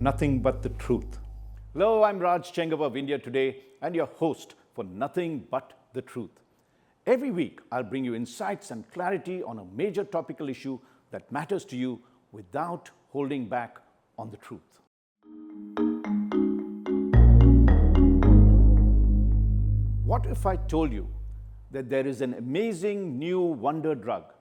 Nothing but the truth. Hello, I'm Raj Chengappa of India Today and your host for Nothing But the Truth. Every week, I'll bring you insights and clarity on a major topical issue that matters to you without holding back on the truth. What if I told you that there is an amazing new wonder drug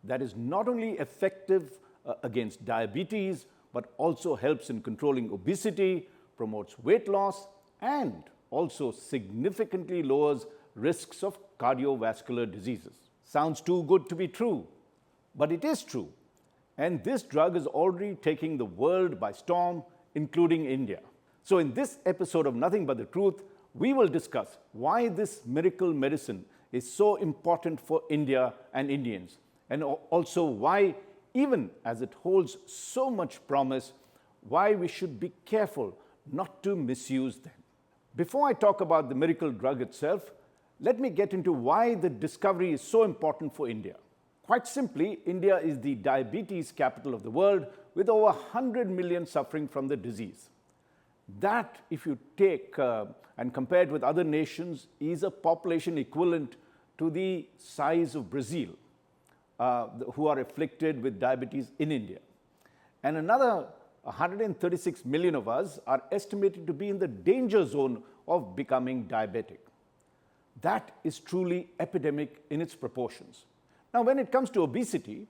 that is not only effective against diabetes, but also helps in controlling obesity, promotes weight loss, and also significantly lowers risks of cardiovascular diseases? Sounds too good to be true, but it is true. And this drug is already taking the world by storm, including India. So in this episode of Nothing But the Truth, we will discuss why this miracle medicine is so important for India and Indians, and also why, even as it holds so much promise, why we should be careful not to misuse them. Before I talk about the miracle drug itself, let me get into why the discovery is so important for India. Quite simply, India is the diabetes capital of the world, with over 100 million suffering from the disease. That, if you take and compare it with other nations, is a population equivalent to the size of Brazil, who are afflicted with diabetes in India. And another 136 million of us are estimated to be in the danger zone of becoming diabetic. That is truly epidemic in its proportions. Now, when it comes to obesity,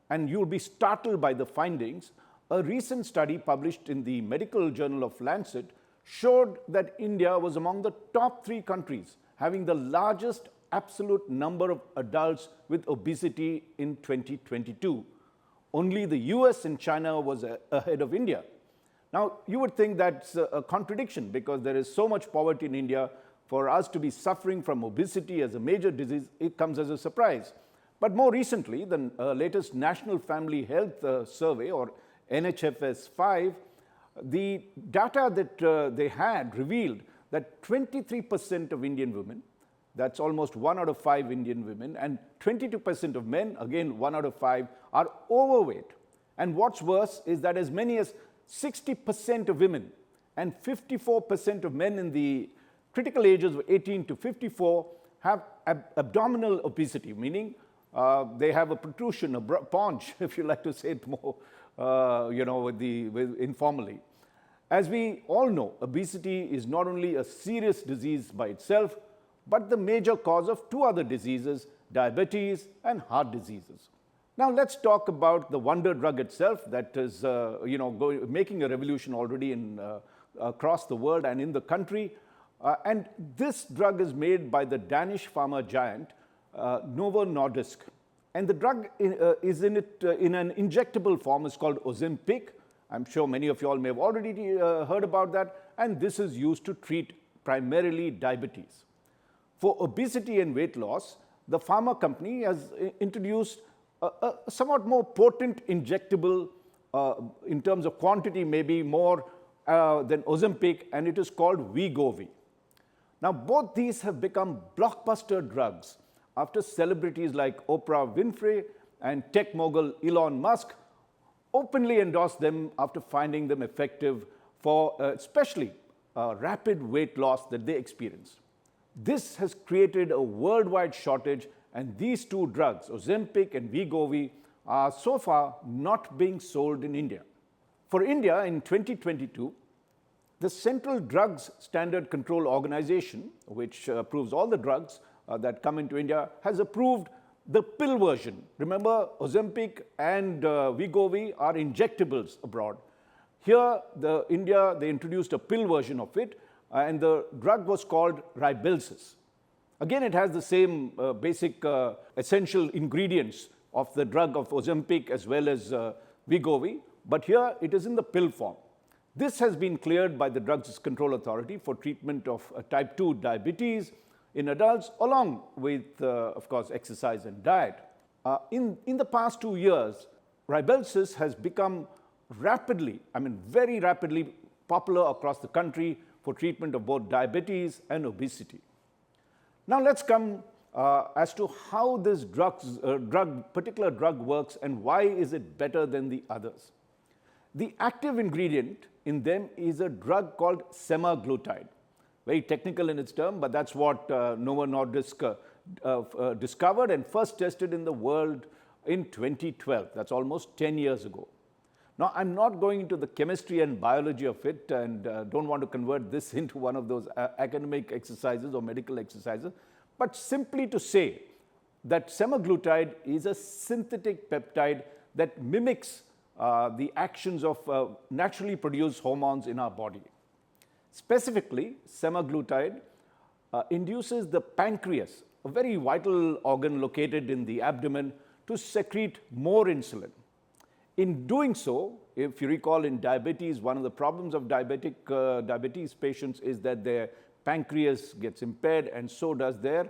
and you'll be startled by the findings, a recent study published in the medical journal of Lancet showed that India was among the top 3 countries having the largest absolute number of adults with obesity in 2022. Only the US and China was ahead of India. Now, you would think that's a contradiction because there is so much poverty in India. For us to be suffering from obesity as a major disease, it comes as a surprise. But more recently, the latest National Family Health Survey, or NHFS 5, the data that they had revealed that 23% of Indian women, that's almost 1 out of 5 Indian women, and 22% of men, again 1 out of 5, are overweight. And what's worse is that as many as 60% of women and 54% of men in the critical ages of 18 to 54 have abdominal obesity, meaning they have a protrusion, a paunch, if you like to say it more, informally. As we all know, obesity is not only a serious disease by itself, but the major cause of 2 other diseases, diabetes and heart diseases. Now let's talk about the wonder drug itself that is making a revolution already across the world and in the country. And this drug is made by the Danish pharma giant Novo Nordisk. And the drug is in an injectable form. It's called Ozympic. I'm sure many of you all may have already heard about that. And this is used to treat primarily diabetes. For obesity and weight loss, the pharma company has introduced a somewhat more potent injectable, in terms of quantity, maybe more than Ozympic, and it is called Wegovy. Now, both these have become blockbuster drugs after celebrities like Oprah Winfrey and tech mogul Elon Musk openly endorsed them after finding them effective for especially rapid weight loss that they experienced. This has created a worldwide shortage, and these 2 drugs, Ozempic and Wegovy, are so far not being sold in India. For India, in 2022, the Central Drugs Standard Control Organization, which approves all the drugs that come into India, has approved the pill version. Remember, Ozempic and Wegovy are injectables abroad. Here, India, they introduced a pill version of it, and the drug was called Rybelsus. Again, it has the same basic essential ingredients of the drug of Ozempic as well as Wegovy, but here it is in the pill form. This has been cleared by the Drugs Control Authority for treatment of type 2 diabetes in adults, along with, of course, exercise and diet. In the past 2 years, Rybelsus has become very rapidly popular across the country for treatment of both diabetes and obesity. Now let's come as to how this particular drug works and why is it better than the others. The active ingredient in them is a drug called semaglutide. Very technical in its term, but that's what Novo Nordisk discovered and first tested in the world in 2012. That's almost 10 years ago. Now, I'm not going into the chemistry and biology of it and don't want to convert this into one of those academic exercises or medical exercises, but simply to say that semaglutide is a synthetic peptide that mimics the actions of naturally produced hormones in our body. Specifically, semaglutide induces the pancreas, a very vital organ located in the abdomen, to secrete more insulin. In doing so, if you recall in diabetes, one of the problems of diabetes patients is that their pancreas gets impaired and so does their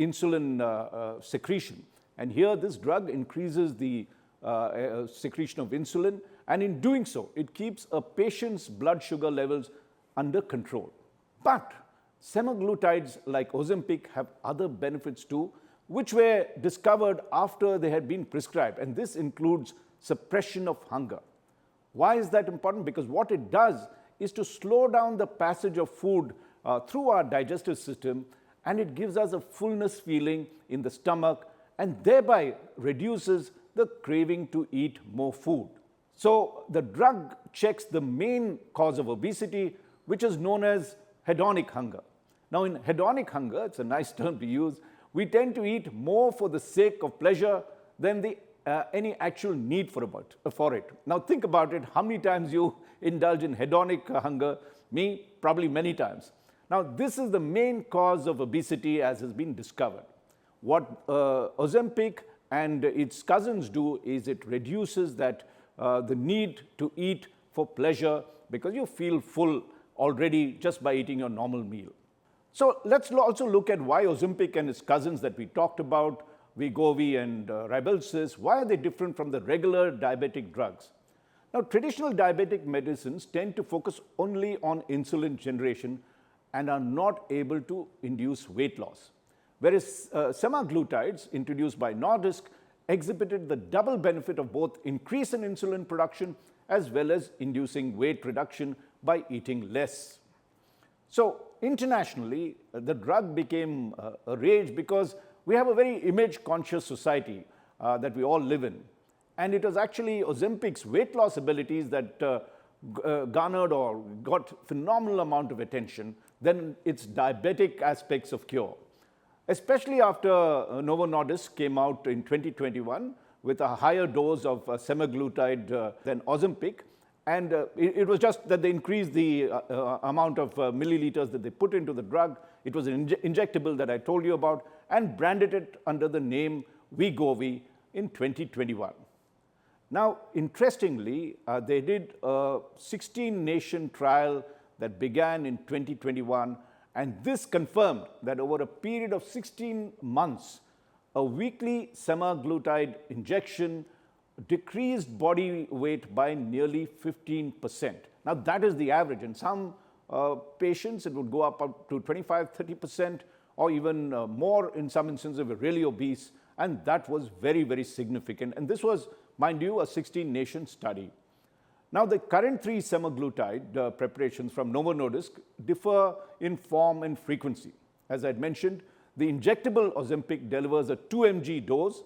insulin secretion. And here this drug increases the secretion of insulin, and in doing so, it keeps a patient's blood sugar levels under control. But semaglutides like Ozympic have other benefits too, which were discovered after they had been prescribed, and this includes suppression of hunger. Why is that important? Because what it does is to slow down the passage of food through our digestive system, and it gives us a fullness feeling in the stomach and thereby reduces the craving to eat more food. So the drug checks the main cause of obesity, which is known as hedonic hunger. Now, in hedonic hunger, it's a nice term to use, we tend to eat more for the sake of pleasure than any actual need for it. Now think about it, how many times you indulge in hedonic hunger? Me, probably many times. Now this is the main cause of obesity as has been discovered. What Ozempic and its cousins do is it reduces the need to eat for pleasure because you feel full already just by eating your normal meal. So let's also look at why Ozempic and its cousins that we talked about, Wegovy and Rybelsus, why are they different from the regular diabetic drugs? Now, traditional diabetic medicines tend to focus only on insulin generation and are not able to induce weight loss. Whereas semaglutides introduced by Nordisk exhibited the double benefit of both increase in insulin production as well as inducing weight reduction by eating less. So internationally, the drug became a rage because we have a very image-conscious society that we all live in. And it was actually Ozempic's weight loss abilities that garnered or got phenomenal amount of attention than its diabetic aspects of cure. Especially after Novo Nordisk came out in 2021 with a higher dose of semaglutide than Ozempic. And it was just that they increased the amount of milliliters that they put into the drug. It was an injectable that I told you about, and branded it under the name Wegovy in 2021. Now, interestingly, they did a 16-nation trial that began in 2021, and this confirmed that over a period of 16 months, a weekly semaglutide injection decreased body weight by nearly 15%. Now, that is the average. In some patients, it would go up to 25–30%, or even more in some instances if you're really obese, and that was very, very significant. And this was, mind you, a 16-nation study. Now, the current 3 semaglutide preparations from Novo Nordisk differ in form and frequency. As I'd mentioned, the injectable Ozempic delivers a 2 mg dose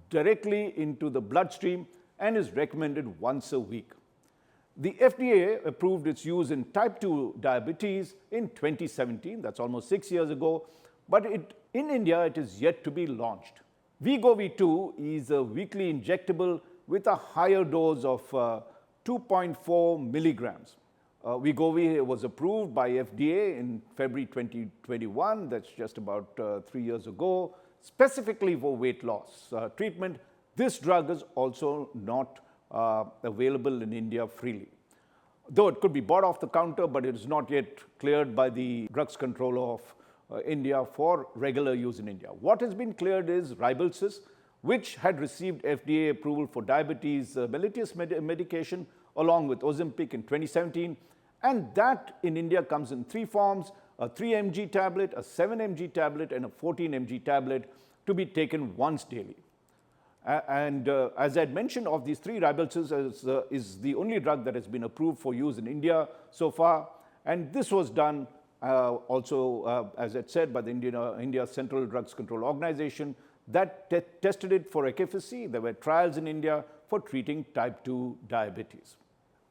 directly into the bloodstream and is recommended once a week. The FDA approved its use in type 2 diabetes in 2017, that's almost 6 years ago, but in India it is yet to be launched. Wegovy 2 is a weekly injectable with a higher dose of 2.4 milligrams. Wegovy was approved by FDA in February 2021, that's just about 3 years ago, specifically for weight loss treatment. This drug is also not available in India freely. Though it could be bought off the counter, but it is not yet cleared by the Drugs Controller of India for regular use in India. What has been cleared is Rybelsus, which had received FDA approval for diabetes mellitus medication along with Ozempic in 2017, and that in India comes in 3 forms, a 3 mg tablet, a 7 mg tablet, and a 14 mg tablet to be taken once daily. As I had mentioned, of these three, Rybelsus is the only drug that has been approved for use in India so far. And this was done also, as I said, by the India Central Drugs Control Organization that tested it for efficacy. There were trials in India for treating type 2 diabetes.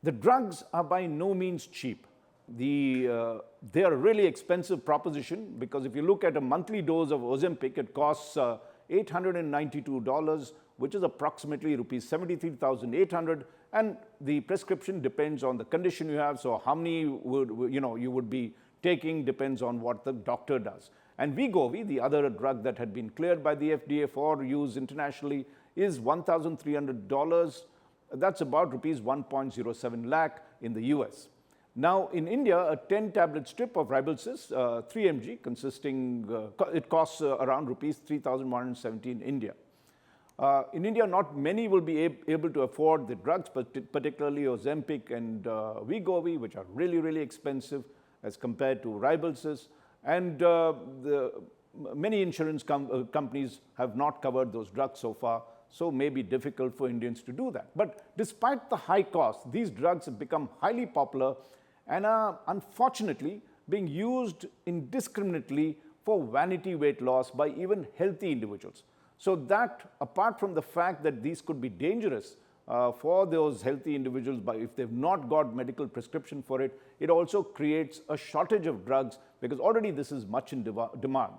The drugs are by no means cheap. They are a really expensive proposition, because if you look at a monthly dose of Ozympic, it costs $892, which is approximately rupees 73,800, and the prescription depends on the condition you have. So how many you would be taking depends on what the doctor does. And Wegovy, the other drug that had been cleared by the FDA for use internationally, is $1,300. That's about rupees 1.07 lakh in the US. Now, in India, a 10-tablet strip of Rybelsus, 3 mg, it costs around rupees 3,117 in India. In India, not many will be able to afford the drugs, particularly Ozympic and Wegovy, which are really, really expensive as compared to Rybelsus. And many insurance companies have not covered those drugs so far, so it may be difficult for Indians to do that. But despite the high cost, these drugs have become highly popular and are unfortunately being used indiscriminately for vanity weight loss by even healthy individuals. So that, apart from the fact that these could be dangerous for those healthy individuals if they've not got medical prescription for it, it also creates a shortage of drugs, because already this is much in demand.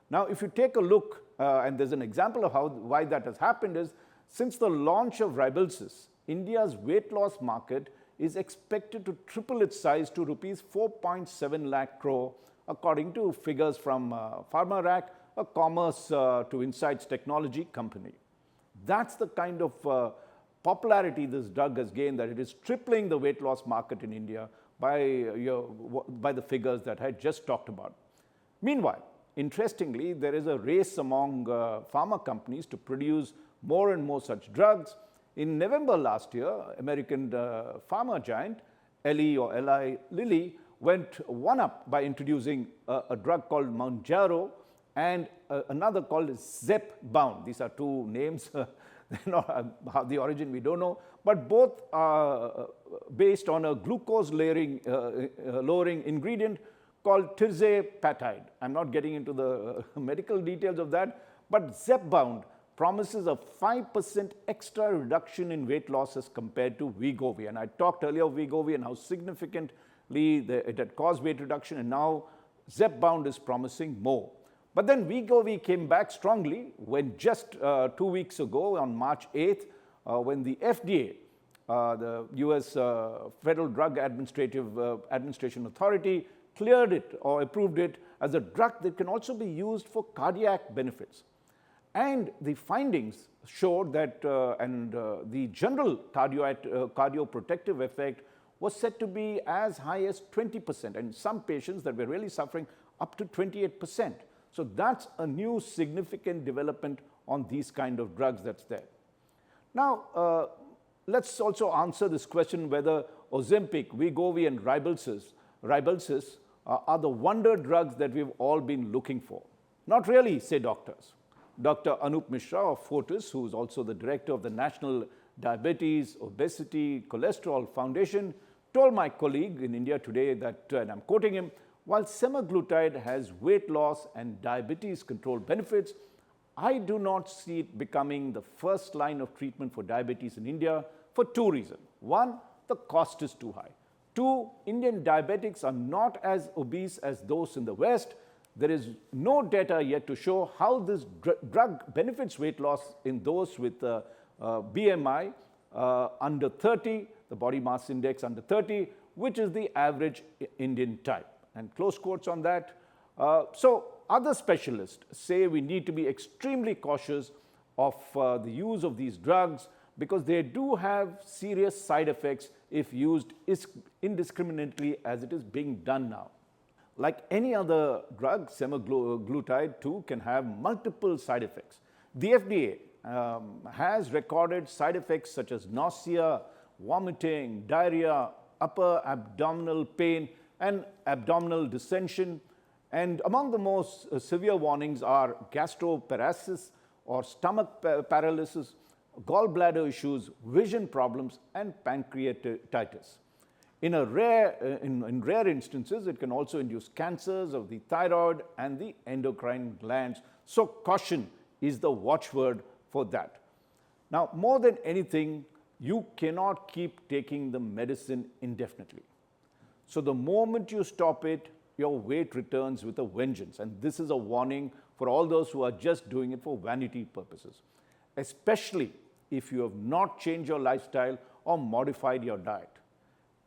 Now, if you take a look, and there's an example of why that has happened, is since the launch of Rybelsus, India's weight loss market is expected to triple its size to rupees 4.7 lakh crore, according to figures from PharmaRack, a commerce to insights technology company. That's the kind of popularity this drug has gained, that it is tripling the weight loss market in India by the figures that I just talked about. Meanwhile, interestingly, there is a race among pharma companies to produce more and more such drugs. In November last year, American pharma giant Eli Lilly went one up by introducing a drug called Mounjaro and another called Zepbound. These are two names. How the origin we don't know, but both are based on a glucose lowering ingredient called tirzepatide. I'm not getting into the medical details of that, but Zepbound promises a 5% extra reduction in weight loss as compared to Wegovy. And I talked earlier of Wegovy and how significantly it had caused weight reduction, and now Zepbound is promising more. But then Wegovy came back strongly when just 2 weeks ago, on March 8th, when the FDA, the US Federal Drug Administration Authority, cleared it or approved it as a drug that can also be used for cardiac benefits. And the findings showed that the general cardioprotective effect was said to be as high as 20%, and some patients that were really suffering up to 28%. So that's a new significant development on these kind of drugs that's there. Now, let's also answer this question whether Ozympic, Wegovy and Rybelsus are the wonder drugs that we've all been looking for. Not really, say doctors. Dr. Anup Mishra of Fortis, who is also the director of the National Diabetes, Obesity, Cholesterol Foundation, told my colleague in India today that, and I'm quoting him, while semaglutide has weight loss and diabetes control benefits, I do not see it becoming the first line of treatment for diabetes in India for two reasons. One, the cost is too high. Two, Indian diabetics are not as obese as those in the West. There is no data yet to show how this drug benefits weight loss in those with BMI under 30, the body mass index under 30, which is the average Indian type. And close quotes on that. So other specialists say we need to be extremely cautious of the use of these drugs, because they do have serious side effects if used indiscriminately, as it is being done now. Like any other drug, semaglutide too can have multiple side effects. The FDA has recorded side effects such as nausea, vomiting, diarrhea, upper abdominal pain, and abdominal distension. And among the most severe warnings are gastroparesis, or stomach paralysis, gallbladder issues, vision problems, and pancreatitis. In rare instances, it can also induce cancers of the thyroid and the endocrine glands. So caution is the watchword for that. Now, more than anything, you cannot keep taking the medicine indefinitely. So the moment you stop it, your weight returns with a vengeance. And this is a warning for all those who are just doing it for vanity purposes, especially if you have not changed your lifestyle or modified your diet.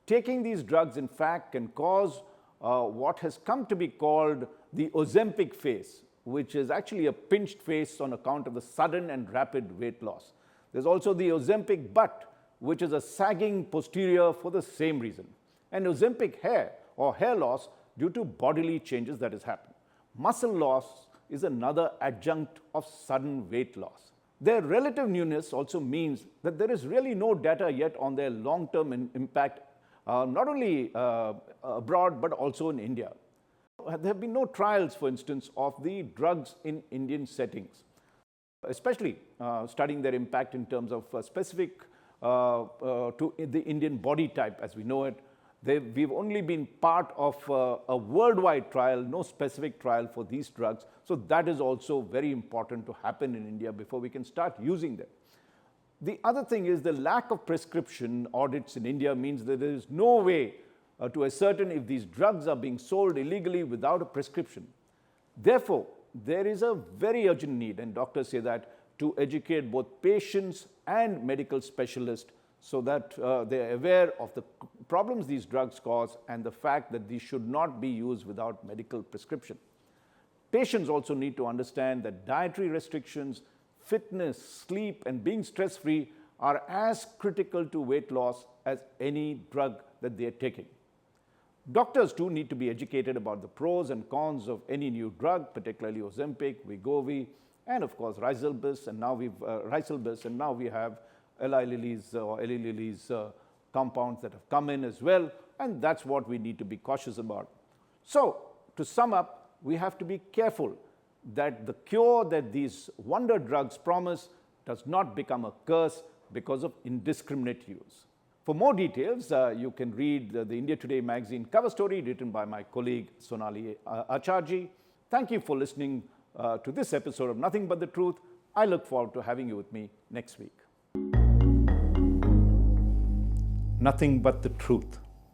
Taking these drugs, in fact, can cause what has come to be called the Ozympic face, which is actually a pinched face on account of the sudden and rapid weight loss. There's also the Ozympic butt, which is a sagging posterior for the same reason. And Ozympic hair or hair loss due to bodily changes that has happened. Muscle loss is another adjunct of sudden weight loss. Their relative newness also means that there is really no data yet on their long-term impact, not only abroad but also in India. There have been no trials, for instance, of the drugs in Indian settings, especially studying their impact in terms of specific to the Indian body type as we know it. We've only been part of a worldwide trial, no specific trial for these drugs. So that is also very important to happen in India before we can start using them. The other thing is the lack of prescription audits in India means that there is no way to ascertain if these drugs are being sold illegally without a prescription. Therefore, there is a very urgent need, and doctors say that, to educate both patients and medical specialists so that they are aware of the problems these drugs cause and the fact that these should not be used without medical prescription. Patients also need to understand that dietary restrictions, fitness, sleep, and being stress-free are as critical to weight loss as any drug that they are taking. Doctors too need to be educated about the pros and cons of any new drug, particularly Ozympic, Wegovy, and of course Rybelsus, and now we have Eli Lilly's compounds that have come in as well, and that's what we need to be cautious about. So, to sum up, we have to be careful that the cure that these wonder drugs promise does not become a curse because of indiscriminate use. For more details, you can read the India Today magazine cover story written by my colleague Sonali Acharji. Thank you for listening to this episode of Nothing But the Truth. I look forward to having you with me next week. Nothing but the truth.